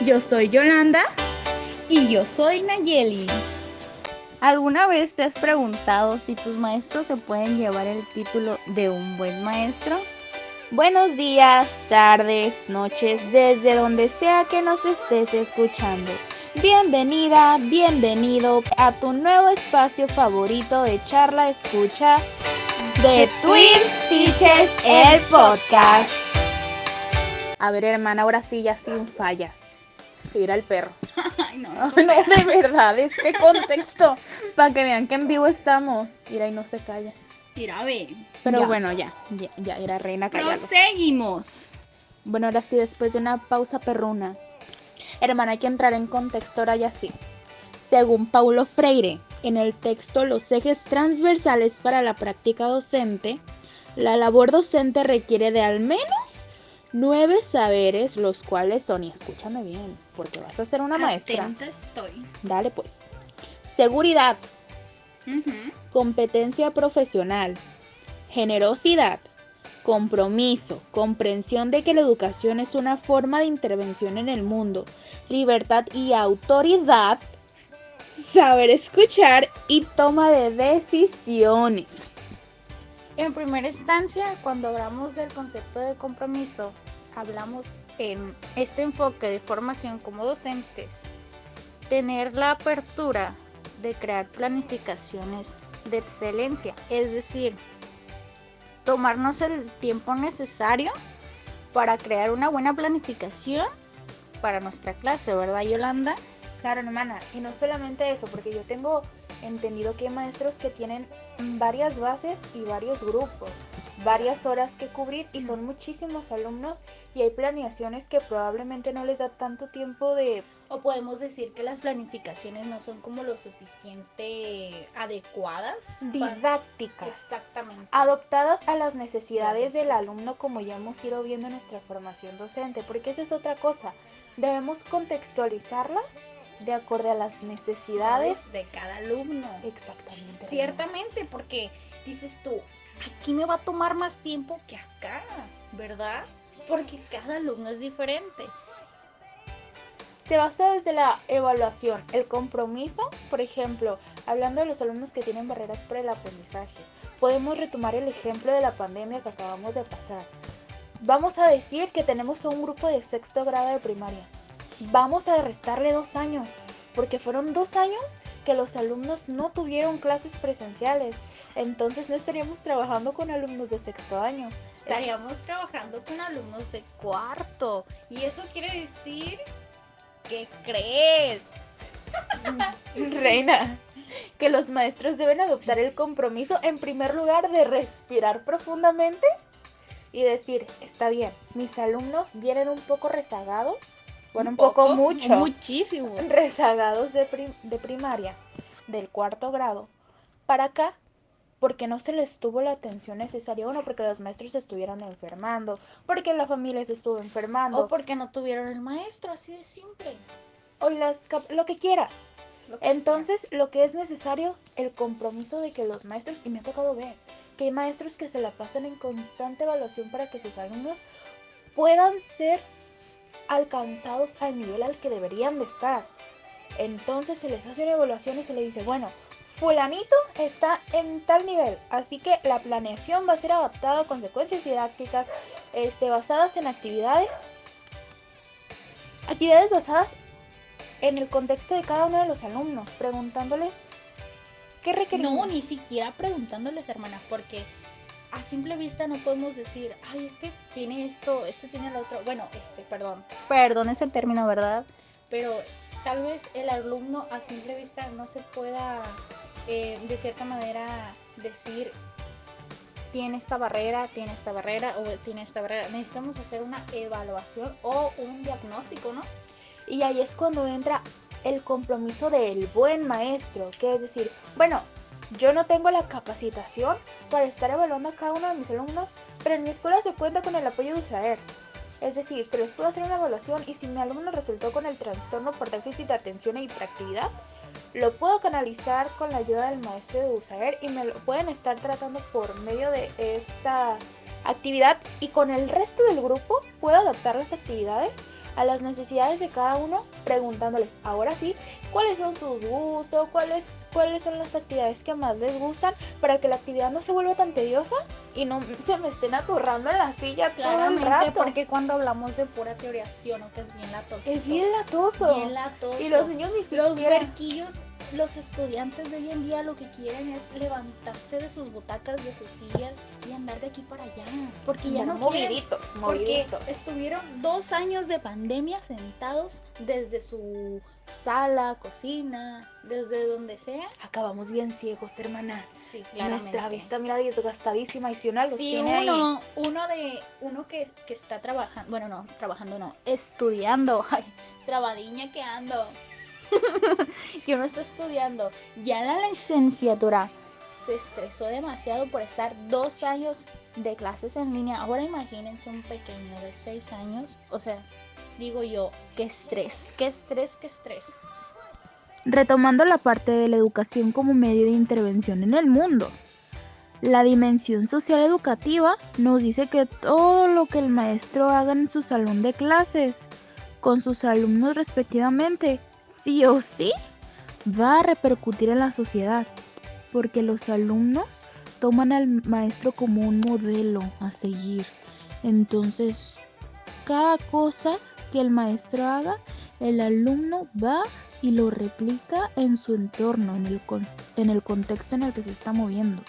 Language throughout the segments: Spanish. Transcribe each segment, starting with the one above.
Yo soy Yolanda. Y yo soy Nayeli. ¿Alguna vez te has preguntado si tus maestros se pueden llevar el título de un buen maestro? Buenos días, tardes, noches, desde donde sea que nos estés escuchando. Bienvenida, bienvenido a tu nuevo espacio favorito de charla escucha de Twins Teachers, el podcast. A ver, hermana, ahora sí, ya sin fallas. Mira el perro. Ay, no, No, de verdad, este contexto, para que vean que en vivo estamos. Mira, y no se calla. Tira, ve. Pero Ya. bueno, ya, era reina, cállalo. Proseguimos. Bueno, ahora sí, después de una pausa perruna. Hermana, hay que entrar en contexto ahora ya sí. Según Paulo Freire, en el texto Los ejes transversales para la práctica docente, la labor docente requiere de al menos 9 saberes, los cuales son, y escúchame bien, porque vas a ser una maestra. Atenta estoy. Dale pues. Seguridad, Ujú. competencia profesional, generosidad, compromiso, comprensión de que la educación es una forma de intervención en el mundo, libertad y autoridad, saber escuchar y toma de decisiones. En primera instancia, cuando hablamos del concepto de compromiso, hablamos en este enfoque de formación como docentes, tener la apertura de crear planificaciones de excelencia, es decir, tomarnos el tiempo necesario para crear una buena planificación para nuestra clase, ¿verdad, Yolanda? Claro, hermana, y no solamente eso, porque yo tengo entendido que hay maestros que tienen varias bases y varios grupos, varias horas que cubrir y son muchísimos alumnos y hay planeaciones que probablemente no les da tanto tiempo de... O podemos decir que las planificaciones no son como lo suficiente adecuadas. didácticas. Exactamente. Adoptadas a las necesidades del alumno, como ya hemos ido viendo en nuestra formación docente, porque esa es otra cosa, debemos contextualizarlas de acuerdo a las necesidades de cada alumno. Exactamente. Ciertamente, porque dices tú, aquí me va a tomar más tiempo que acá, ¿verdad? Porque cada alumno es diferente. Se basa desde la evaluación, el compromiso, por ejemplo, hablando de los alumnos que tienen barreras para el aprendizaje. Podemos retomar el ejemplo de la pandemia que acabamos de pasar. Vamos a decir que tenemos un grupo de sexto grado de primaria. Vamos a restarle 2 años, porque fueron 2 años que los alumnos no tuvieron clases presenciales. Entonces no estaríamos trabajando con alumnos de sexto año. Estaríamos trabajando con alumnos de cuarto. Y eso quiere decir... ¿Qué crees? Reina, que los maestros deben adoptar el compromiso en primer lugar de respirar profundamente y decir, está bien, mis alumnos vienen un poco rezagados, bueno, un poco mucho, muchísimo rezagados de primaria, del cuarto grado, para acá, porque no se les tuvo la atención necesaria, bueno, porque los maestros estuvieron enfermando, porque la familia se estuvo enfermando, o porque no tuvieron el maestro, así de simple, o lo que quieras. Entonces, sea. lo que es necesario, el compromiso de que los maestros, y me ha tocado ver, que hay maestros que se la pasan en constante evaluación para que sus alumnos puedan ser alcanzados al nivel al que deberían de estar. Entonces se les hace una evaluación y se les dice, bueno, fulanito está en tal nivel, así que la planeación va a ser adaptada a consecuencias didácticas basadas en actividades basadas en el contexto de cada uno de los alumnos, preguntándoles qué requerimos. No, ni siquiera preguntándoles, hermana, porque a simple vista no podemos decir, ay, este tiene esto, este tiene lo otro. Bueno, perdón ese término, ¿verdad? Pero tal vez el alumno a simple vista no se pueda, de cierta manera, decir, tiene esta barrera o tiene esta barrera. Necesitamos hacer una evaluación o un diagnóstico, ¿no? Y ahí es cuando entra el compromiso del buen maestro, que es decir, bueno, yo no tengo la capacitación para estar evaluando a cada uno de mis alumnos, pero en mi escuela se cuenta con el apoyo de USAER. Es decir, se les puede hacer una evaluación y si mi alumno resultó con el trastorno por déficit de atención e hiperactividad, lo puedo canalizar con la ayuda del maestro de USAER y me lo pueden estar tratando por medio de esta actividad y con el resto del grupo puedo adaptar las actividades a las necesidades de cada uno, preguntándoles, ahora sí, cuáles son sus gustos, cuáles son las actividades que más les gustan, para que la actividad no se vuelva tan tediosa y no se me estén aturrando en la silla todo el rato. Porque cuando hablamos de pura teoría, sí o no, que es bien latoso. Es bien latoso. Bien latoso. Y los niños ni siquiera... Los huerquillos, los estudiantes de hoy en día lo que quieren es levantarse de sus butacas, de sus sillas y andar de aquí para allá. Porque ya no moviditos. Porque estuvieron 2 años de pandemia sentados desde su sala, cocina, desde donde sea. Acabamos bien ciegos, hermana. Sí, claramente. Nuestra vista, mira, desgastadísima y si una los sí, tiene uno que está trabajando, bueno, no, trabajando no, estudiando. Ay, trabadiña que ando. Que uno está estudiando ya en la licenciatura, se estresó demasiado por estar 2 años de clases en línea. Ahora imagínense un pequeño de 6 años, o sea, digo yo, qué estrés. Retomando la parte de la educación como medio de intervención en el mundo, la dimensión social educativa nos dice que todo lo que el maestro haga en su salón de clases, con sus alumnos respectivamente, sí o sí, va a repercutir en la sociedad, porque los alumnos toman al maestro como un modelo a seguir. Entonces, cada cosa que el maestro haga, el alumno va y lo replica en su entorno, en el contexto en el que se está moviendo.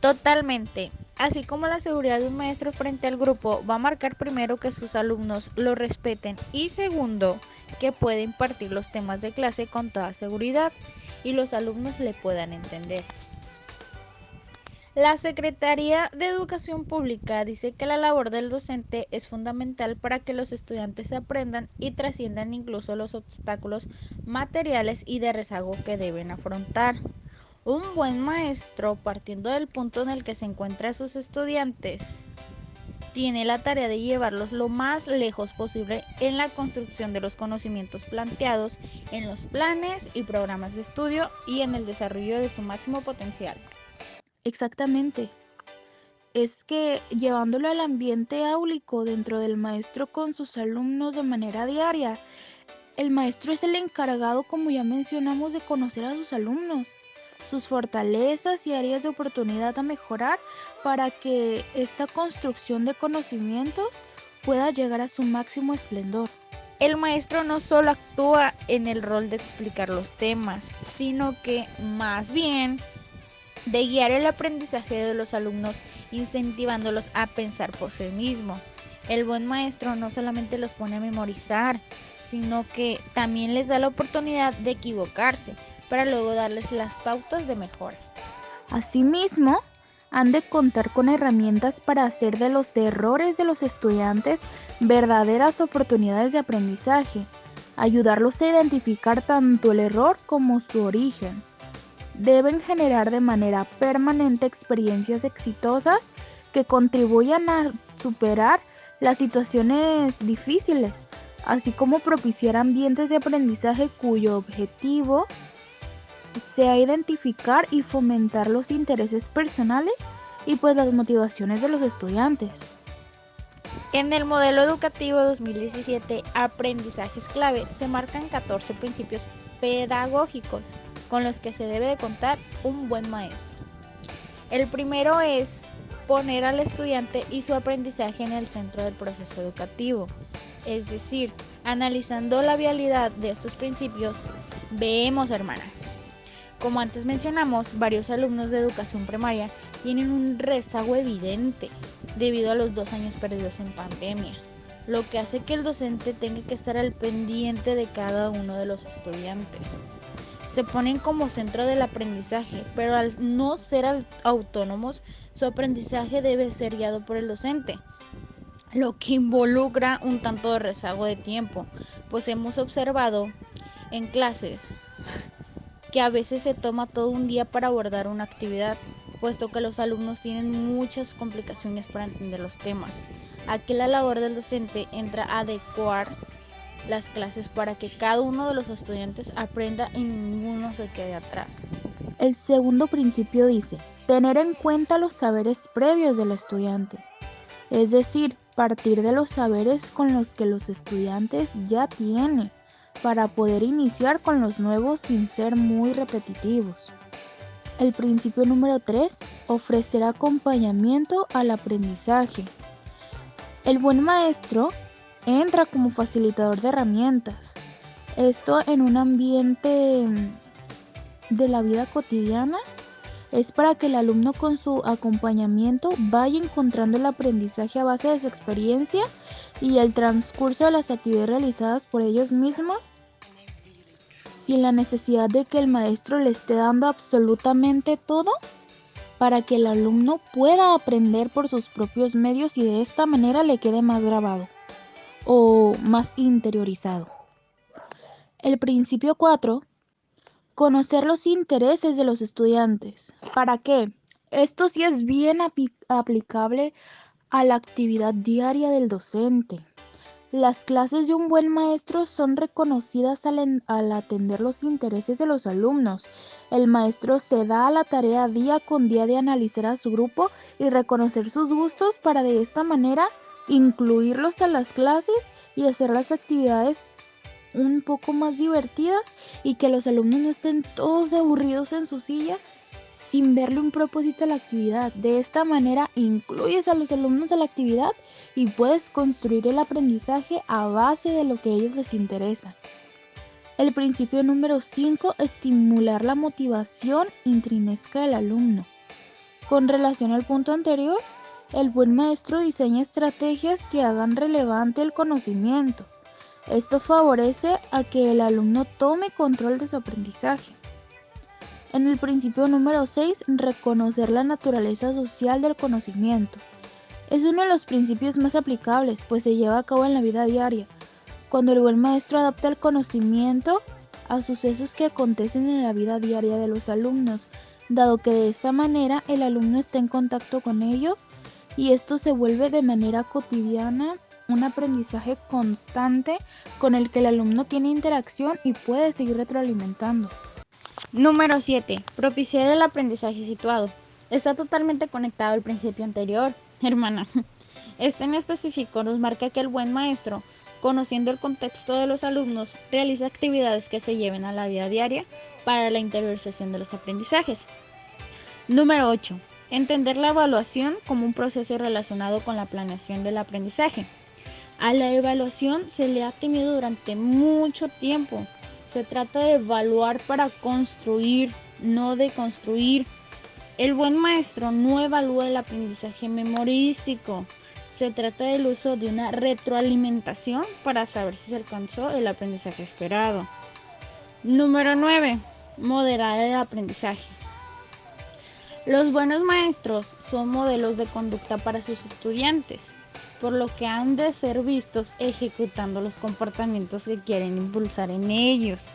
Totalmente. Así como la seguridad de un maestro frente al grupo va a marcar primero que sus alumnos lo respeten y segundo, que puede impartir los temas de clase con toda seguridad y los alumnos le puedan entender. La Secretaría de Educación Pública dice que la labor del docente es fundamental para que los estudiantes aprendan y trasciendan incluso los obstáculos materiales y de rezago que deben afrontar. Un buen maestro, partiendo del punto en el que se encuentran sus estudiantes, tiene la tarea de llevarlos lo más lejos posible en la construcción de los conocimientos planteados en los planes y programas de estudio y en el desarrollo de su máximo potencial. Exactamente. Es que llevándolo al ambiente áulico dentro del maestro con sus alumnos de manera diaria, el maestro es el encargado, como ya mencionamos, de conocer a sus alumnos, sus fortalezas y áreas de oportunidad a mejorar para que esta construcción de conocimientos pueda llegar a su máximo esplendor. El maestro no solo actúa en el rol de explicar los temas, sino que más bien de guiar el aprendizaje de los alumnos, incentivándolos a pensar por sí mismo. El buen maestro no solamente los pone a memorizar, sino que también les da la oportunidad de equivocarse, para luego darles las pautas de mejora. Asimismo, han de contar con herramientas para hacer de los errores de los estudiantes verdaderas oportunidades de aprendizaje, ayudarlos a identificar tanto el error como su origen. Deben generar de manera permanente experiencias exitosas que contribuyan a superar las situaciones difíciles, así como propiciar ambientes de aprendizaje cuyo objetivo sea identificar y fomentar los intereses personales y pues las motivaciones de los estudiantes. En el modelo educativo 2017, Aprendizajes Clave, se marcan 14 principios pedagógicos con los que se debe de contar un buen maestro. El primero es poner al estudiante y su aprendizaje en el centro del proceso educativo. Es decir, analizando la vialidad de estos principios, vemos, hermana, como antes mencionamos, varios alumnos de educación primaria tienen un rezago evidente debido a los 2 años perdidos en pandemia, lo que hace que el docente tenga que estar al pendiente de cada uno de los estudiantes. Se ponen como centro del aprendizaje, pero al no ser autónomos, su aprendizaje debe ser guiado por el docente, lo que involucra un tanto de rezago de tiempo, pues hemos observado en clases que a veces se toma todo un día para abordar una actividad, puesto que los alumnos tienen muchas complicaciones para entender los temas. Aquí la labor del docente entra a adecuar las clases para que cada uno de los estudiantes aprenda y ninguno se quede atrás. El segundo principio dice, tener en cuenta los saberes previos del estudiante. Es decir, partir de los saberes con los que los estudiantes ya tienen, para poder iniciar con los nuevos sin ser muy repetitivos. El principio número 3, ofrecer acompañamiento al aprendizaje. El buen maestro entra como facilitador de herramientas. Esto en un ambiente de la vida cotidiana es para que el alumno con su acompañamiento vaya encontrando el aprendizaje a base de su experiencia y el transcurso de las actividades realizadas por ellos mismos, sin la necesidad de que el maestro le esté dando absolutamente todo, para que el alumno pueda aprender por sus propios medios y de esta manera le quede más grabado o más interiorizado. El principio 4, conocer los intereses de los estudiantes. ¿Para qué? Esto sí es bien aplicable a la actividad diaria del docente. Las clases de un buen maestro son reconocidas al atender los intereses de los alumnos. El maestro se da a la tarea día con día de analizar a su grupo y reconocer sus gustos para de esta manera incluirlos a las clases y hacer las actividades un poco más divertidas y que los alumnos no estén todos aburridos en su silla sin verle un propósito a la actividad. De esta manera incluyes a los alumnos a la actividad y puedes construir el aprendizaje a base de lo que a ellos les interesa. El principio número 5, estimular la motivación intrínseca del alumno. Con relación al punto anterior, el buen maestro diseña estrategias que hagan relevante el conocimiento. Esto favorece a que el alumno tome control de su aprendizaje. En el principio número 6, reconocer la naturaleza social del conocimiento. Es uno de los principios más aplicables, pues se lleva a cabo en la vida diaria, cuando el buen maestro adapta el conocimiento a sucesos que acontecen en la vida diaria de los alumnos, dado que de esta manera el alumno está en contacto con ello y esto se vuelve de manera cotidiana un aprendizaje constante con el que el alumno tiene interacción y puede seguir retroalimentando. Número 7. Propiciar el aprendizaje situado. Está totalmente conectado al principio anterior, hermana. Este en específico nos marca que el buen maestro, conociendo el contexto de los alumnos, realiza actividades que se lleven a la vida diaria para la interiorización de los aprendizajes. Número 8. Entender la evaluación como un proceso relacionado con la planeación del aprendizaje. A la evaluación se le ha temido durante mucho tiempo. Se trata de evaluar para construir, no de construir. El buen maestro no evalúa el aprendizaje memorístico. Se trata del uso de una retroalimentación para saber si se alcanzó el aprendizaje esperado. Número 9. Moderar el aprendizaje. Los buenos maestros son modelos de conducta para sus estudiantes, por lo que han de ser vistos ejecutando los comportamientos que quieren impulsar en ellos,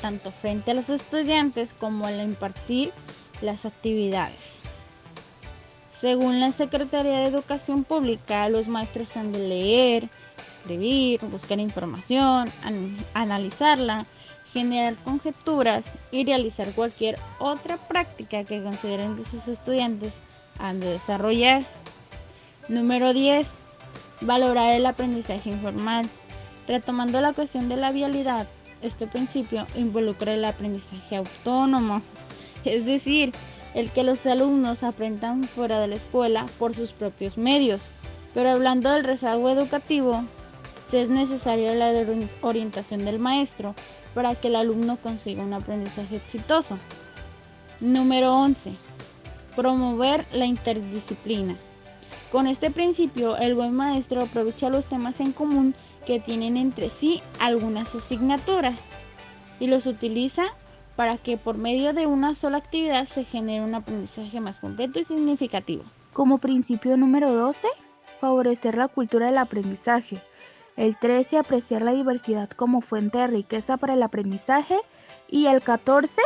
tanto frente a los estudiantes como al impartir las actividades. Según la Secretaría de Educación Pública, los maestros han de leer, escribir, buscar información, analizarla, generar conjeturas y realizar cualquier otra práctica que consideren que sus estudiantes han de desarrollar. Número 10. Valorar el aprendizaje informal. Retomando la cuestión de la vialidad, este principio involucra el aprendizaje autónomo, es decir, el que los alumnos aprendan fuera de la escuela por sus propios medios. Pero hablando del rezago educativo, sí es necesaria la orientación del maestro para que el alumno consiga un aprendizaje exitoso. Número 11. Promover la interdisciplina. Con este principio, el buen maestro aprovecha los temas en común que tienen entre sí algunas asignaturas y los utiliza para que por medio de una sola actividad se genere un aprendizaje más completo y significativo. Como principio número 12, favorecer la cultura del aprendizaje. El 13, apreciar la diversidad como fuente de riqueza para el aprendizaje. Y el 14,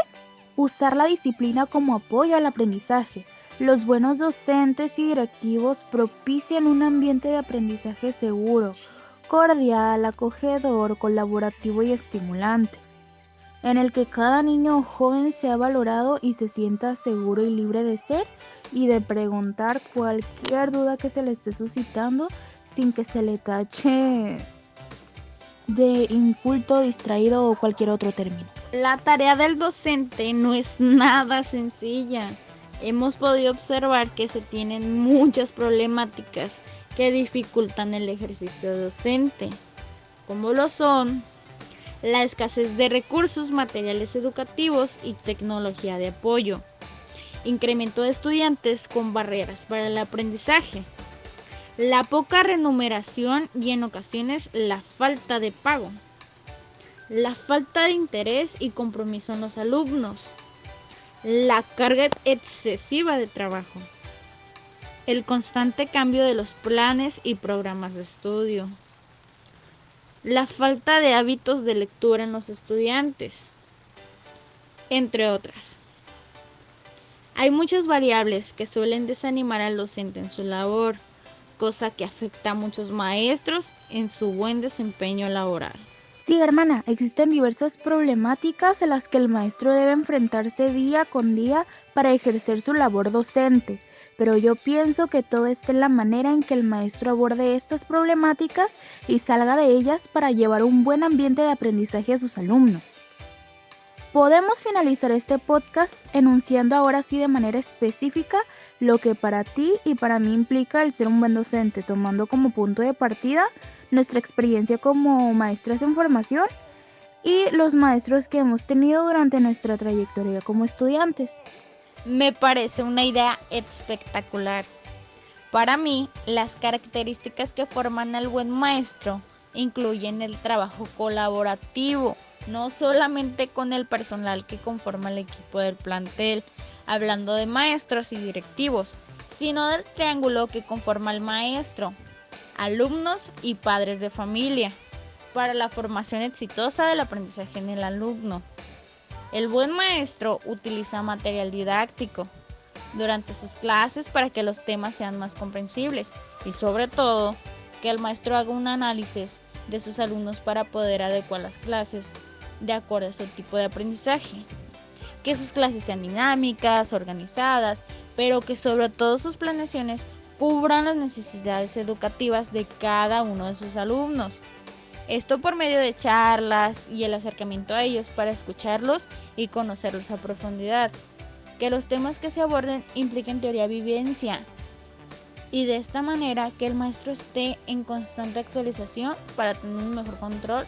usar la disciplina como apoyo al aprendizaje. Los buenos docentes y directivos propician un ambiente de aprendizaje seguro, cordial, acogedor, colaborativo y estimulante, en el que cada niño o joven sea valorado y se sienta seguro y libre de ser y de preguntar cualquier duda que se le esté suscitando sin que se le tache de inculto, distraído o cualquier otro término. La tarea del docente no es nada sencilla. Hemos podido observar que se tienen muchas problemáticas que dificultan el ejercicio docente, como lo son la escasez de recursos materiales educativos y tecnología de apoyo, incremento de estudiantes con barreras para el aprendizaje, la poca remuneración y en ocasiones la falta de pago, la falta de interés y compromiso en los alumnos, la carga excesiva de trabajo, el constante cambio de los planes y programas de estudio, la falta de hábitos de lectura en los estudiantes, entre otras. Hay muchas variables que suelen desanimar al docente en su labor, cosa que afecta a muchos maestros en su buen desempeño laboral. Sí, hermana, existen diversas problemáticas a las que el maestro debe enfrentarse día con día para ejercer su labor docente, pero yo pienso que todo está en la manera en que el maestro aborde estas problemáticas y salga de ellas para llevar un buen ambiente de aprendizaje a sus alumnos. Podemos finalizar este podcast enunciando ahora sí de manera específica lo que para ti y para mí implica el ser un buen docente, tomando como punto de partida nuestra experiencia como maestras en formación y los maestros que hemos tenido durante nuestra trayectoria como estudiantes. Me parece una idea espectacular. Para mí, las características que forman al buen maestro incluyen el trabajo colaborativo, no solamente con el personal que conforma el equipo del plantel, hablando de maestros y directivos, sino del triángulo que conforma el maestro, alumnos y padres de familia, para la formación exitosa del aprendizaje en el alumno. El buen maestro utiliza material didáctico durante sus clases para que los temas sean más comprensibles y sobre todo que el maestro haga un análisis de sus alumnos para poder adecuar las clases de acuerdo a ese tipo de aprendizaje. Que sus clases sean dinámicas, organizadas, pero que sobre todo sus planeaciones cubran las necesidades educativas de cada uno de sus alumnos. Esto por medio de charlas y el acercamiento a ellos para escucharlos y conocerlos a profundidad. Que los temas que se aborden impliquen teoría vivencia y de esta manera que el maestro esté en constante actualización para tener un mejor control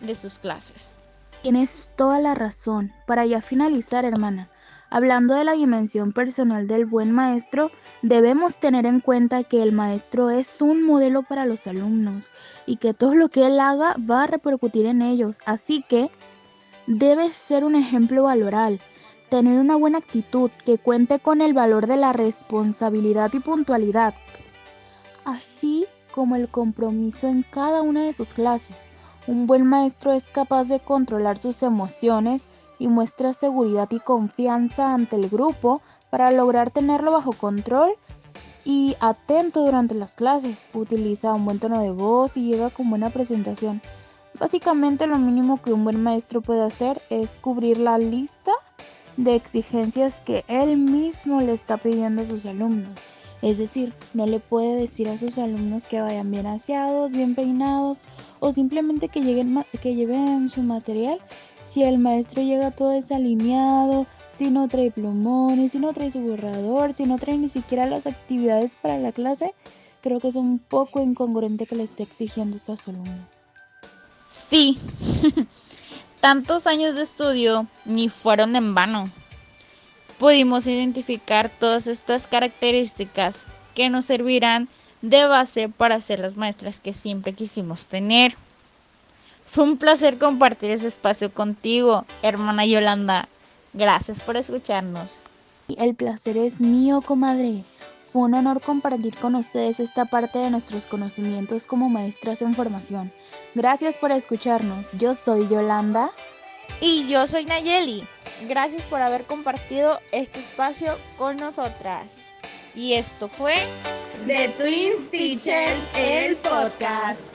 de sus clases. Tienes toda la razón. Para ya finalizar, hermana, hablando de la dimensión personal del buen maestro, debemos tener en cuenta que el maestro es un modelo para los alumnos y que todo lo que él haga va a repercutir en ellos. Así que debe ser un ejemplo valoral, tener una buena actitud que cuente con el valor de la responsabilidad y puntualidad, así como el compromiso en cada una de sus clases. Un buen maestro es capaz de controlar sus emociones y muestra seguridad y confianza ante el grupo para lograr tenerlo bajo control y atento durante las clases. Utiliza un buen tono de voz y llega con buena presentación. Básicamente lo mínimo que un buen maestro puede hacer es cubrir la lista de exigencias que él mismo le está pidiendo a sus alumnos. Es decir, no le puede decir a sus alumnos que vayan bien aseados, bien peinados o simplemente que lleven su material. Si el maestro llega todo desalineado, si no trae plumones, si no trae su borrador, si no trae ni siquiera las actividades para la clase, creo que es un poco incongruente que le esté exigiendo eso a su alumno. Sí, tantos años de estudio ni fueron en vano. Pudimos identificar todas estas características que nos servirán de base para ser las maestras que siempre quisimos tener. Fue un placer compartir ese espacio contigo, hermana Yolanda. Gracias por escucharnos. El placer es mío, comadre. Fue un honor compartir con ustedes esta parte de nuestros conocimientos como maestras en formación. Gracias por escucharnos. Yo soy Yolanda. Y yo soy Nayeli. Gracias por haber compartido este espacio con nosotras. Y esto fue The Twins Teachers, el podcast.